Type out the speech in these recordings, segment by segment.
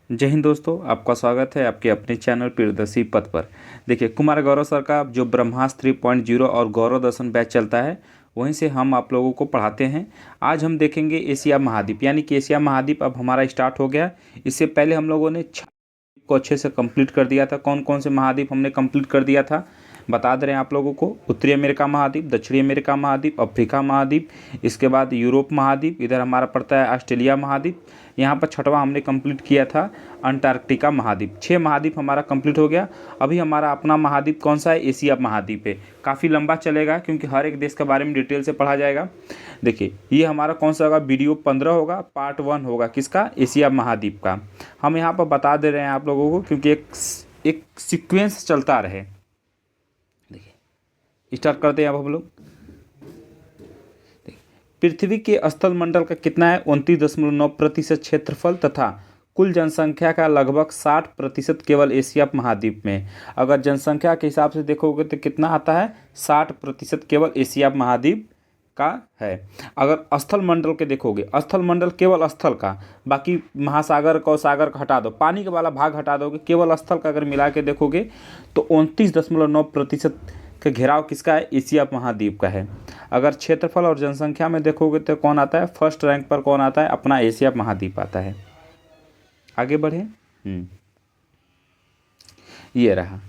जय हिंद दोस्तों, आपका स्वागत है आपके अपने चैनल प्रियदर्शी पथ पर। देखिए, कुमार गौरव सर का जो ब्रह्मास्त्र 3.0 और गौरव दर्शन बैच चलता है, वहीं से हम आप लोगों को पढ़ाते हैं। आज हम देखेंगे एशिया महाद्वीप, यानी कि एशिया महाद्वीप अब हमारा स्टार्ट हो गया। इससे पहले हम लोगों ने 6 को अच्छे से कंप्लीट कर दिया था। कौन कौन से महाद्वीप हमने कंप्लीट कर दिया था बता दे रहे हैं आप लोगों को। उत्तरी अमेरिका महाद्वीप, दक्षिणी अमेरिका महाद्वीप, अफ्रीका महाद्वीप, इसके बाद यूरोप महाद्वीप, इधर हमारा पड़ता है ऑस्ट्रेलिया महाद्वीप। यहाँ पर छठवां हमने कंप्लीट किया था अंटार्कटिका महाद्वीप। 6 महाद्वीप हमारा कंप्लीट हो गया। अभी हमारा अपना महाद्वीप कौन सा है? एशिया महाद्वीप है। काफ़ी लंबा चलेगा क्योंकि हर एक देश के बारे में डिटेल से पढ़ा जाएगा। देखिए, ये हमारा कौन सा होगा? वीडियो 15 होगा, पार्ट 1 होगा किसका? एशिया महाद्वीप का। हम यहाँ पर बता दे रहे हैं आप लोगों को क्योंकि एक सीक्वेंस चलता रहे। देखिए, स्टार्ट करते हैं अब हम लोग। पृथ्वी के स्थल मंडल का कितना है? 29.9% क्षेत्रफल तथा कुल जनसंख्या का लगभग 60% केवल एशिया महाद्वीप में। अगर जनसंख्या के हिसाब से देखोगे तो कितना आता है? 60% केवल एशिया महाद्वीप का है। अगर स्थल मंडल के देखोगे, स्थल मंडल केवल स्थल का, बाकी महासागर को सागर का हटा दो, पानी के वाला भाग हटा दोगे, केवल स्थल का अगर मिला के देखोगे तो 29.9% का घेराव किसका है? एशिया महाद्वीप का है। अगर क्षेत्रफल और जनसंख्या में देखोगे तो कौन आता है? फर्स्ट रैंक पर कौन आता है? अपना एशिया महाद्वीप आता है। आगे बढ़े। ये रहा।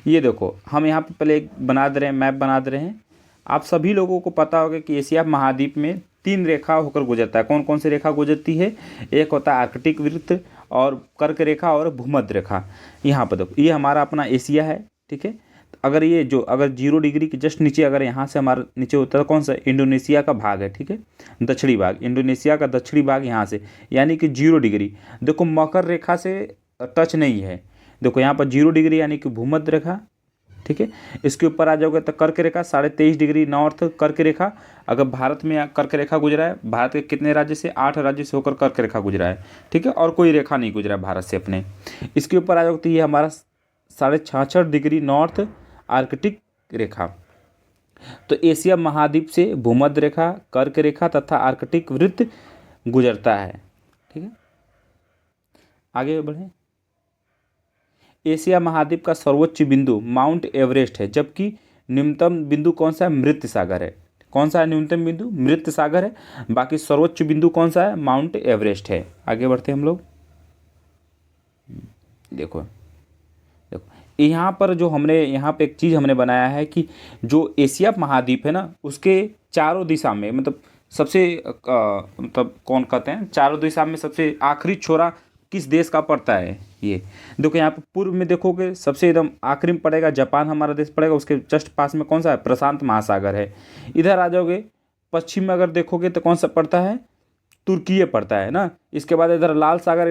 ये देखो, हम यहाँ पे पहले एक बना दे रहे हैं, मैप बना दे रहे हैं। आप सभी लोगों को पता होगा कि एशिया महाद्वीप में 3 रेखा होकर गुजरता है। कौन कौन सी रेखा गुजरती है? एक होता है आर्कटिक वृत्त, और कर्क रेखा, और भूमध्य रेखा। यहाँ पर देखो, ये हमारा अपना एशिया है, ठीक है। अगर ये जो अगर 0 डिग्री के जस्ट नीचे, अगर यहाँ से हमारा नीचे होता है, कौन सा? इंडोनेशिया का भाग है, ठीक है, दक्षिणी भाग, इंडोनेशिया का दक्षिणी भाग यहाँ से, यानी कि 0 डिग्री। देखो, मकर रेखा से टच नहीं है। देखो यहाँ पर 0 डिग्री यानी कि भूमध्य रेखा, ठीक है। इसके ऊपर आ जाओगे तो कर्क रेखा 23.5 डिग्री नॉर्थ कर्क रेखा। अगर भारत में कर्क रेखा गुजरा है, भारत के कितने राज्य से? 8 राज्य से होकर कर्क रेखा गुजरा है, ठीक है, और कोई रेखा नहीं गुजरा है भारत से अपने। इसके ऊपर आ जाओगे तो ये हमारा 66.5 डिग्री नॉर्थ आर्कटिक रेखा। तो एशिया महाद्वीप से भूमध्य रेखा, कर्क रेखा तथा आर्कटिक वृत्त गुजरता है, ठीक है। आगे बढ़े। एशिया महाद्वीप का सर्वोच्च बिंदु माउंट एवरेस्ट है, जबकि न्यूनतम बिंदु कौन सा है? मृत सागर है। कौन सा है न्यूनतम बिंदु? मृत सागर है। बाकी सर्वोच्च बिंदु कौन सा है? माउंट एवरेस्ट है। आगे बढ़ते हैं हम लोग। देखो यहाँ पर जो हमने यहाँ पे एक चीज़ हमने बनाया है कि जो एशिया महाद्वीप है ना, उसके चारों दिशा में, मतलब सबसे मतलब कौन कहते हैं, चारों दिशा में सबसे आखिरी छोरा किस देश का पड़ता है? ये देखो, यहाँ पे पूर्व में देखोगे सबसे एकदम आखिरी में पड़ेगा जापान, हमारा देश पड़ेगा। उसके जस्ट पास में कौन सा है? प्रशांत महासागर है। इधर आ जाओगे पश्चिम में, अगर देखोगे तो कौन सा पड़ता है? तुर्की पड़ता है ना। इसके बाद इधर लाल सागर,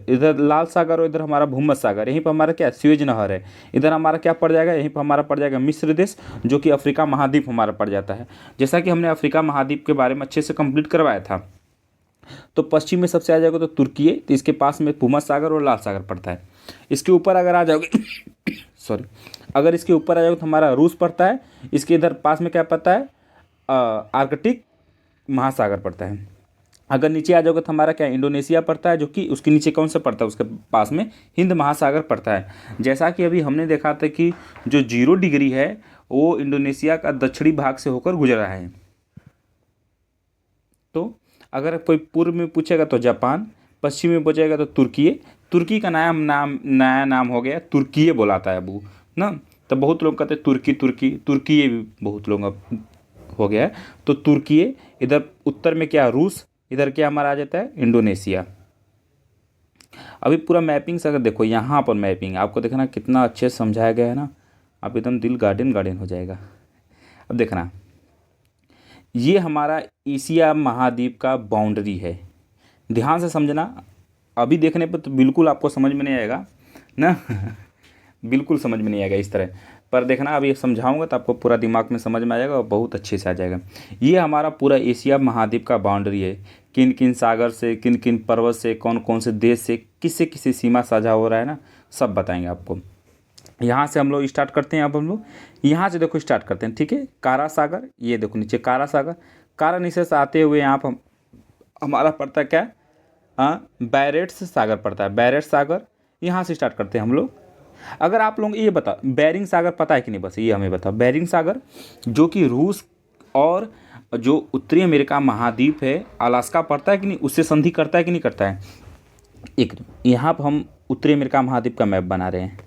इधर लाल सागर, और इधर हमारा भूमध्य सागर। यहीं पर हमारा क्या? स्वेज नहर है। इधर हमारा क्या पड़ जाएगा? यहीं पर हमारा पड़ जाएगा मिस्र देश, जो कि अफ्रीका महाद्वीप हमारा पड़ जाता है। जैसा कि हमने अफ्रीका महाद्वीप के बारे में अच्छे से कंप्लीट करवाया था। तो पश्चिम में सबसे आ जाएगा तो तुर्की है, तो इसके पास में भूमध्य सागर और लाल सागर पड़ता है। इसके ऊपर अगर आ जाओगे सॉरी, अगर इसके ऊपर आ जाओगे तो हमारा रूस पड़ता है। इसके इधर पास में क्या पड़ता है? आर्कटिक महासागर पड़ता है। अगर नीचे आ जाओगे तो हमारा क्या? इंडोनेशिया पड़ता है, जो कि उसके नीचे कौन सा पड़ता है? उसके पास में हिंद महासागर पड़ता है। जैसा कि अभी हमने देखा था कि जो 0 डिग्री है वो इंडोनेशिया का दक्षिणी भाग से होकर गुजरा है। तो अगर कोई पूर्व में पूछेगा तो जापान, पश्चिम में पूछेगा तो तुर्की। तुर्की का नया नाम हो गया, तुर्की बोलाता है अब ना। तो बहुत लोग कहते हैं तुर्की तुर्की, तुर्की भी बहुत लोग अब हो गया है। तो तुर्की, इधर उत्तर में क्या? रूस, इधर क्या हमारा आ जाता है? इंडोनेशिया। अभी पूरा मैपिंग से अगर देखो, यहाँ पर मैपिंग आपको देखना कितना अच्छे से समझाया गया है ना, आप एकदम दिल गार्डन गार्डन हो जाएगा। अब देखना, ये हमारा एशिया महाद्वीप का बाउंड्री है। ध्यान से समझना, अभी देखने पर तो बिल्कुल आपको समझ में नहीं आएगा ना बिल्कुल समझ में नहीं आएगा इस तरह, पर देखना अभी समझाऊंगा तो आपको पूरा दिमाग में समझ में आएगा और बहुत अच्छे से आ जाएगा। ये हमारा पूरा एशिया महाद्वीप का बाउंड्री है। किन किन सागर से, किन किन पर्वत से, कौन कौन से देश से किससे किसी सीमा साझा हो रहा है ना, सब बताएंगे आपको। यहाँ से हम लोग स्टार्ट करते हैं। अब हम लोग यहाँ से देखो स्टार्ट करते हैं, ठीक है। कारा सागर, ये देखो नीचे कारा सागर, कारा नीचे से आते हुए यहाँ पर हमारा पड़ता है क्या? बैरेट्स सागर पड़ता है, बैरेट्स सागर यहाँ से स्टार्ट करते हैं हम लोग। अगर आप लोग ये बता बेरिंग सागर पता है कि नहीं, बस ये हमें बताओ। बेरिंग सागर जो कि रूस और जो उत्तरी अमेरिका महाद्वीप है अलास्का पड़ता है कि नहीं, उससे संधि करता है कि नहीं करता है। एक यहाँ पर हम उत्तरी अमेरिका महाद्वीप का मैप बना रहे हैं,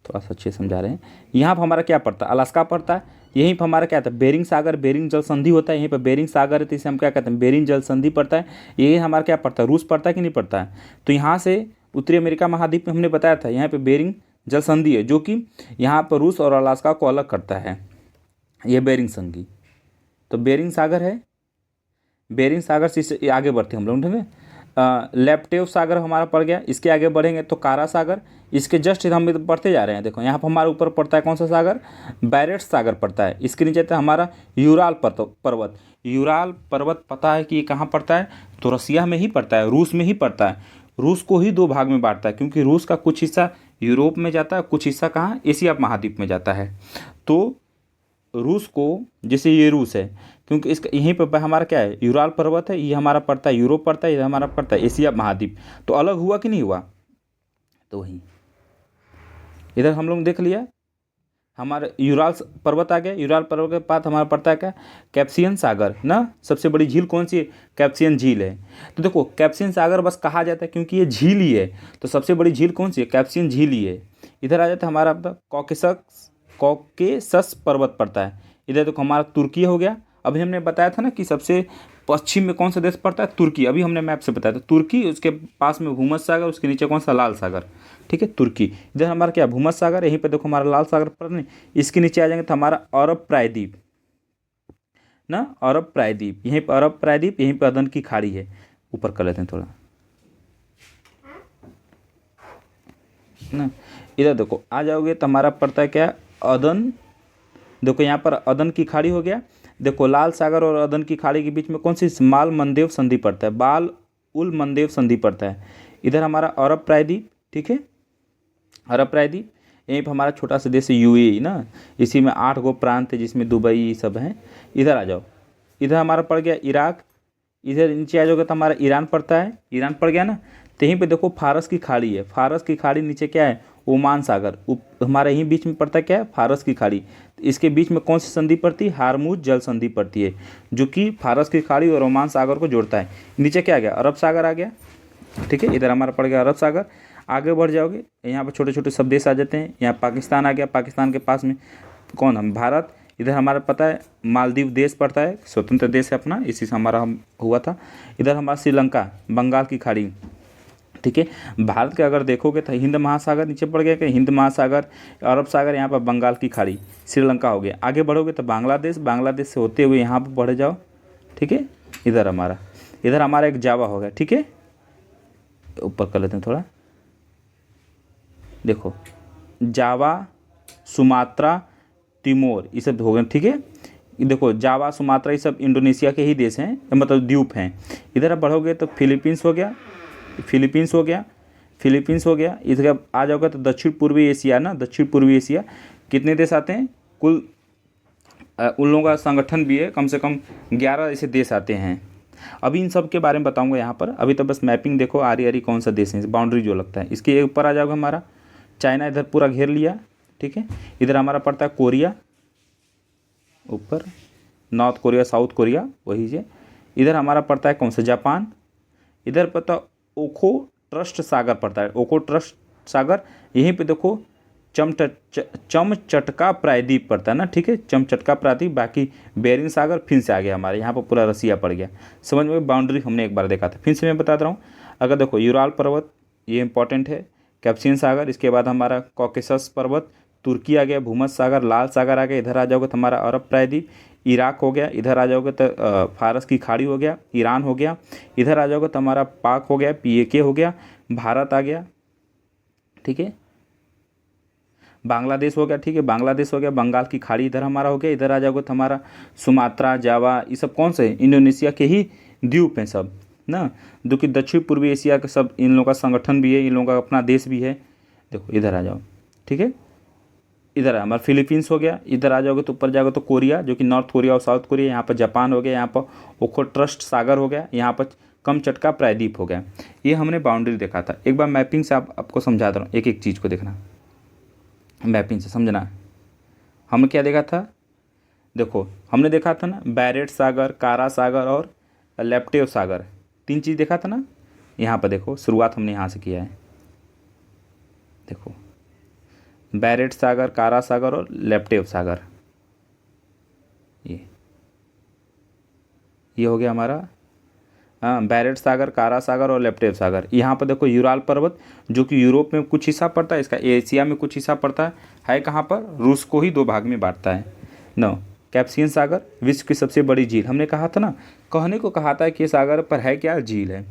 थोड़ा सा अच्छे समझा रहे हैं। यहाँ पर हमारा क्या पड़ता है, अलास्का पड़ता है। यहीं पर हमारा क्या था, बेरिंग सागर, बेरिंग जल संधि होता है। यहीं पर बेरिंग सागर है तो इसे हम क्या कहते हैं, बेरिंग जल संधि पड़ता है। यही हमारा क्या पड़ता है, रूस पड़ता है कि नहीं पड़ता है। तो यहाँ से उत्तरी अमेरिका महाद्वीप में हमने बताया था यहाँ पे बेरिंग जल संधि है, जो कि यहाँ पर रूस और अलास्का को अलग करता है, ये बेरिंग संधि। तो बेरिंग सागर है, बेरिंग सागर से आगे बढ़ते हम लोग, ठीक है। लेप्टेव सागर हमारा पड़ गया। इसके आगे बढ़ेंगे तो कारा सागर, इसके जस्ट हम बढ़ते जा रहे हैं। देखो यहाँ पर हमारे ऊपर पड़ता है कौन सा सागर, बैरेट्स सागर पड़ता है। इसके नीचे था हमारा यूराल पर्वत। यूराल पर्वत पता है कि ये कहाँ पड़ता है, तो रसिया में ही पड़ता है, रूस में ही पड़ता है। रूस को ही दो भाग में बांटता है, क्योंकि रूस का कुछ हिस्सा यूरोप में जाता है, कुछ हिस्सा कहाँ, एशिया महाद्वीप में जाता है। तो रूस को, जैसे ये रूस है, क्योंकि इसका यहीं पर हमारा क्या है, यूराल पर्वत है, ये हमारा पड़ता है यूरोप पड़ता है, ये हमारा पड़ता है एशिया महाद्वीप। तो अलग हुआ कि नहीं हुआ, तो वही इधर हम लोग देख लिया। हमारा यूराल पर्वत आ गया। यूराल पर्वत के बाद हमारा पड़ता है क्या, कैप्सियन सागर ना। सबसे बड़ी झील कौन सी है, कैप्सियन झील है। तो देखो कैप्सियन सागर बस कहा जाता है क्योंकि ये झील ही है, तो सबसे बड़ी झील कौन सी है, कैप्सियन झील ही है। इधर आ जाता है हमारा कॉकेसस पर्वत पड़ता है। इधर देखो हमारा तुर्की हो गया। अभी हमने बताया था ना कि सबसे पश्चिम में कौन सा देश पड़ता है, तुर्की। अभी हमने मैप से बताया था तुर्की, उसके पास में भूमध्य सागर, उसके नीचे कौन सा, लाल सागर, ठीक है, तुर्की। इधर हमारा क्या, भूमध्य सागर, यहीं पे देखो हमारा लाल सागर पर नहीं। इसके नीचे आ जाएंगे तो हमारा अरब प्रायद्वीप ना, अरब प्रायद्वीप। यहीं पर अरब प्रायद्वीप, यहीं पर अदन की खाड़ी है। ऊपर कर लेते हैं थोड़ा ना। इधर देखो आ जाओगे तो हमारा पड़ता है क्या, अदन। देखो यहाँ पर अदन की खाड़ी हो गया। देखो लाल सागर और अदन की खाड़ी के बीच में कौन सी, माल मंदेव संधि पड़ता है, बाल उल मंदेव संधि पड़ता है। इधर हमारा अरब प्रायद्वीप, ठीक है, अरब प्रायद्वीप। यहीं पर हमारा छोटा सा देश है यूएई ना, इसी में 8 गो प्रांत है, जिसमें दुबई सब हैं। इधर आ जाओ, इधर हमारा पड़ गया इराक। इधर नीचे आ जाओगे तो हमारा ईरान पड़ता है, ईरान पड़ गया ना। तो यहीं पे देखो फारस की खाड़ी है, फारस की खाड़ी नीचे क्या है, ओमान सागर। हमारे यहीं बीच में पड़ता है क्या है, फारस की खाड़ी। इसके बीच में कौन सी संधि पड़ती है, हारमुज जल संधि पड़ती है, जो कि फारस की खाड़ी और ओमान सागर को जोड़ता है। नीचे क्या आ गया, अरब सागर आ गया, ठीक है। इधर हमारा पड़ गया अरब सागर। आगे बढ़ जाओगे यहाँ पर छोटे छोटे सब देश आ जाते हैं। यहाँ पाकिस्तान आ गया, पाकिस्तान के पास में कौन, हम भारत। इधर हमारा पता है मालदीव देश पड़ता है, स्वतंत्र देश है अपना, इसी से हमारा हम हुआ था। इधर हमारा श्रीलंका, बंगाल की खाड़ी, ठीक है। भारत के अगर देखोगे तो हिंद महासागर नीचे पड़ गया, कि हिंद महासागर, अरब सागर, यहाँ पर बंगाल की खाड़ी, श्रीलंका हो गया। आगे बढ़ोगे तो बांग्लादेश, बांग्लादेश से होते हुए यहाँ पर बढ़ जाओ, ठीक है। इधर हमारा एक जावा हो गया, ठीक है। ऊपर कर लेते हैं थोड़ा, देखो जावा, सुमात्रा, तिमोर, ये सब हो गए, ठीक है। देखो जावा, सुमात्रा, ये सब इंडोनेशिया के ही देश हैं, मतलब द्वीप हैं। इधर आप बढ़ोगे तो फिलीपींस हो गया, फिलीपींस हो गया। इधर आ जाओगे तो दक्षिण पूर्वी एशिया ना, दक्षिण पूर्वी एशिया। कितने देश आते हैं कुल, उन लोगों का संगठन भी है, कम से कम 11 ऐसे देश आते हैं। अभी इन सब के बारे में बताऊंगा यहाँ पर। अभी तो बस मैपिंग देखो, आरी आरी कौन सा देश है, बाउंड्री जो लगता है। इसके ऊपर आ जाओगे हमारा चाइना, इधर पूरा घेर लिया, ठीक है। इधर हमारा पड़ता है कोरिया, ऊपर नॉर्थ कोरिया, साउथ कोरिया, वही से। इधर हमारा पड़ता है कौन सा, जापान। इधर पता ओखो ट्रस्ट सागर पड़ता है, ओखो ट्रस्ट सागर। यहीं पे देखो चमचटका प्रायद्वीप पड़ता है ना, ठीक है, चमचटका प्रायद्वीप। बाकी बेरिंग सागर फिर से आ गया हमारे यहाँ पर, पूरा रसिया पड़ गया। समझ में, बाउंड्री हमने एक बार देखा था, फिर से मैं बताता रहा हूँ। अगर देखो यूराल पर्वत, ये इंपॉर्टेंट है, कैप्सियन सागर, इसके बाद हमारा कॉकेसस पर्वत, तुर्की आ गया, भूमध्य सागर, लाल सागर आ गया। इधर आ जाओगे तो हमारा अरब प्रायद्वीप, इराक हो गया। इधर आ जाओगे तो फारस की खाड़ी हो गया, ईरान हो गया। इधर आ जाओगे तो हमारा पाक हो गया, PAK हो गया, भारत आ गया, ठीक है। बांग्लादेश हो गया, ठीक है, बांग्लादेश हो गया, बंगाल की खाड़ी इधर हमारा हो गया। इधर आ जाओगे तो हमारा सुमात्रा, जावा, ये सब कौन से, इंडोनेशिया के ही द्वीप हैं सब ना, जो कि दक्षिण पूर्वी एशिया का सब, इन लोगों का संगठन भी है, इन लोगों का अपना देश भी है। देखो इधर आ जाओ, ठीक है। इधर हमारा फिलीपींस हो गया। इधर आ जाओगे तो ऊपर जाओगे तो कोरिया, जो कि नॉर्थ कोरिया और साउथ कोरिया। यहाँ पर जापान हो गया, यहाँ पर ओखो ट्रस्ट सागर हो गया, यहाँ पर कमचटका प्रायद्वीप हो गया। ये हमने बाउंड्री देखा था। एक बार मैपिंग से आपको समझा दे रहा हूँ, एक एक चीज़ को देखना, मैपिंग से समझना। हमने क्या देखा था, देखो हमने देखा था ना बैरेट सागर, कारा सागर और लेप्टेव सागर, 3 चीज़ देखा था ना। यहाँ पर देखो शुरुआत हमने यहाँ से किया है, देखो बैरेट सागर, कारा सागर और लेप्टेव सागर, ये हो गया हमारा, हाँ बैरेट सागर, कारा सागर और लेप्टेव सागर। यहाँ पर देखो यूराल पर्वत जो कि यूरोप में कुछ हिस्सा पड़ता है, इसका एशिया में कुछ हिस्सा पड़ता है कहाँ पर, रूस को ही 2 भाग में बांटता है। 9 कैप्सियन सागर, विश्व की सबसे बड़ी झील, हमने कहा था ना, कहने को कहा था कि ये सागर पर है क्या, झील है।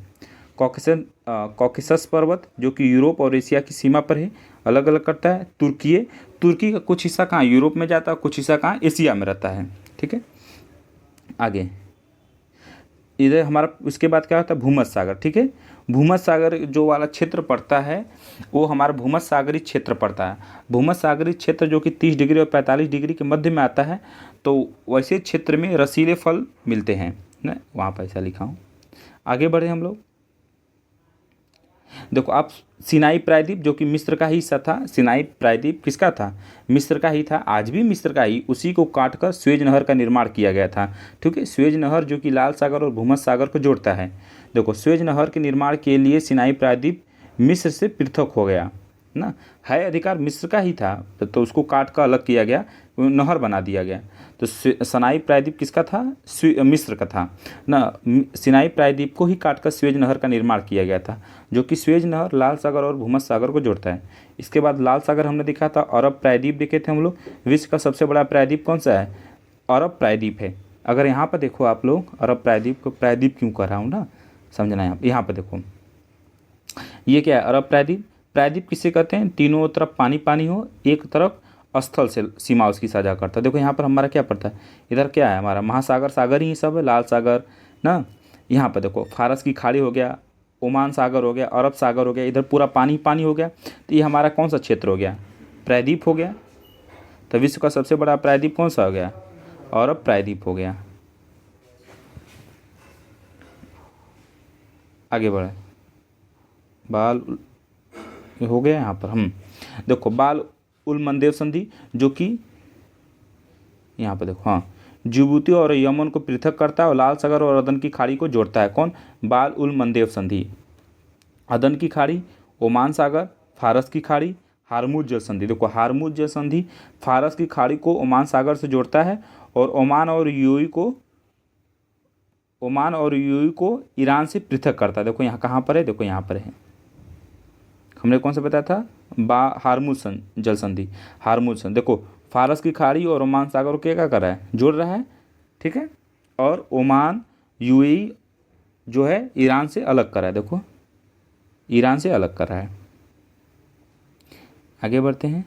कॉकेसस पर्वत जो कि यूरोप और एशिया की सीमा पर है, अलग अलग करता है। तुर्की का कुछ हिस्सा कहाँ यूरोप में जाता है, कुछ हिस्सा कहाँ एशिया में रहता है, ठीक है। आगे इधर हमारा उसके बाद क्या होता है, भूमध्य सागर, ठीक है। भूमध्य सागर जो वाला क्षेत्र पड़ता है वो हमारा भूमध्य सागरीय क्षेत्र पड़ता है। भूमध्य सागरीय क्षेत्र जो कि 30 डिग्री और 45 डिग्री के मध्य में आता है, तो वैसे क्षेत्र में रसीले फल मिलते हैं ना, वहाँ पर ऐसा लिखा हूँ। आगे बढ़े हम लोग, देखो आप सिनाई प्रायद्वीप जो कि मिस्र का ही हिस्सा था, सिनाई प्रायद्वीप किसका था, मिस्र का ही था, आज भी मिस्र का ही, उसी को काटकर स्वेज नहर का निर्माण किया गया था, ठीक है। स्वेज नहर जो कि लाल सागर और भूमध्य सागर को जोड़ता है। देखो स्वेज नहर के निर्माण के लिए सिनाई प्रायद्वीप मिस्र से पृथक हो गया ना, है अधिकार मिस्र का ही था, तो उसको काट कर अलग किया गया, नहर बना दिया गया। तो सिनाई प्रायद्वीप किसका था, मिस्र का था ना। सिनाई प्रायद्वीप को ही काटकर स्वेज नहर का निर्माण किया गया था, जो कि स्वेज नहर लाल सागर और भूमध्य सागर को जोड़ता है। इसके बाद लाल सागर हमने देखा था, अरब प्रायद्वीप देखे थे हम लोग। विश्व का सबसे बड़ा प्रायद्वीप कौन सा है, अरब प्रायद्वीप है। अगर यहाँ पर देखो आप लोग, अरब प्रायद्वीप को प्रायद्वीप क्यों कर रहा हूँ ना, समझना है। यहाँ पर देखो ये क्या है, अरब प्रायद्वीप। प्रायद्वीप किसे कहते हैं, तीनों तरफ पानी पानी हो, एक तरफ स्थल से सीमा उसकी साझा करता है। देखो यहाँ पर हमारा क्या पड़ता है, इधर क्या है हमारा महासागर, सागर ही सब है, लाल सागर ना। यहाँ पर देखो फारस की खाड़ी हो गया, ओमान सागर हो गया, अरब सागर हो गया, इधर पूरा पानी पानी हो गया। तो ये हमारा कौन सा क्षेत्र हो गया, प्रायद्वीप हो गया। तो विश्व का सबसे बड़ा प्रायद्वीप कौन सा हो गया, अरब प्रायद्वीप हो गया। आगे बढ़े, बाल हो गया यहाँ पर हम देखो बाल उल मंदेव संधि जो कि यहाँ पर देखो, हाँ जिबूती और यमन को पृथक करता है और लाल सागर और अदन की खाड़ी को जोड़ता है। कौन, बाल उल मंदेव संधि। अदन की खाड़ी, ओमान सागर, फारस की खाड़ी, हारमुज जल संधि। देखो हारमुज जल संधि फारस की खाड़ी को ओमान सागर से जोड़ता है और ओमान और यूएई को ईरान से पृथक करता है। देखो यहाँ कहाँ पर है, देखो यहाँ पर है, हमने कौन सा बताया था, हारमुज जल संधि, हारमुज संधि। देखो फारस की खाड़ी और ओमान सागर को क्या कर रहा है, जोड़ रहा है, ठीक है। और ओमान यूएई जो है ईरान से अलग कर रहा है, देखो ईरान से अलग कर रहा है। आगे बढ़ते हैं,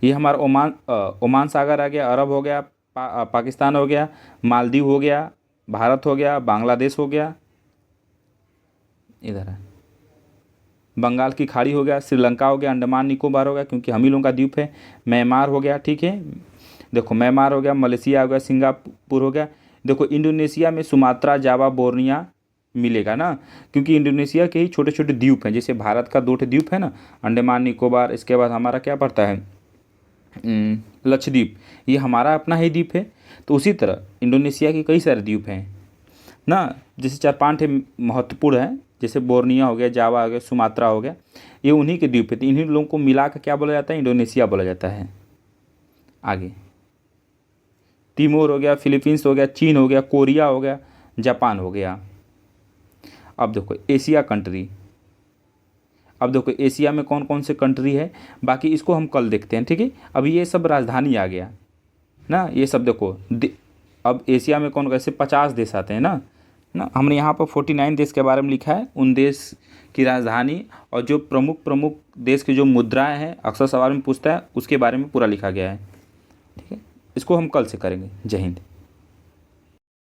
ये हमारा ओमान सागर आ गया, अरब हो गया, पाकिस्तान हो गया, मालदीव हो गया, भारत हो गया, बांग्लादेश हो गया, इधर है बंगाल की खाड़ी हो गया, श्रीलंका हो गया, अंडमान निकोबार हो गया क्योंकि हम ही लोगों का द्वीप है, म्यांमार हो गया, ठीक है। देखो म्यांमार हो गया, मलेशिया हो गया, सिंगापुर हो गया। देखो इंडोनेशिया में सुमात्रा, जावा, बोर्निया मिलेगा ना, क्योंकि इंडोनेशिया के ही छोटे छोटे द्वीप हैं, जैसे भारत का 2 द्वीप है ना, अंडमान निकोबार। इसके बाद हमारा क्या पड़ता है, लक्षद्वीप, ये हमारा अपना ही द्वीप है। तो उसी तरह इंडोनेशिया के कई सारे द्वीप हैं ना, जैसे 4-5 महत्वपूर्ण हैं, जैसे बोर्निया हो गया, जावा हो गया, सुमात्रा हो गया, ये उन्हीं के द्वीप है। तो इन्हीं लोगों को मिला कर क्या बोला जाता है, इंडोनेशिया बोला जाता है। आगे तिमोर हो गया, फिलीपींस हो गया, चीन हो गया, कोरिया हो गया, जापान हो गया। अब देखो एशिया कंट्री, अब देखो एशिया में कौन कौन से कंट्री है, बाकी इसको हम कल देखते हैं, ठीक है। अब ये सब राजधानी आ गया ना, ये सब देखो अब एशिया में कौन कैसे 50 देश आते हैं ना हमने यहाँ पर 49 देश के बारे में लिखा है, उन देश की राजधानी और जो प्रमुख देश की जो मुद्राएं हैं, अक्सर सवाल में पूछता है, उसके बारे में पूरा लिखा गया है, ठीक है। इसको हम कल से करेंगे। जय हिंद।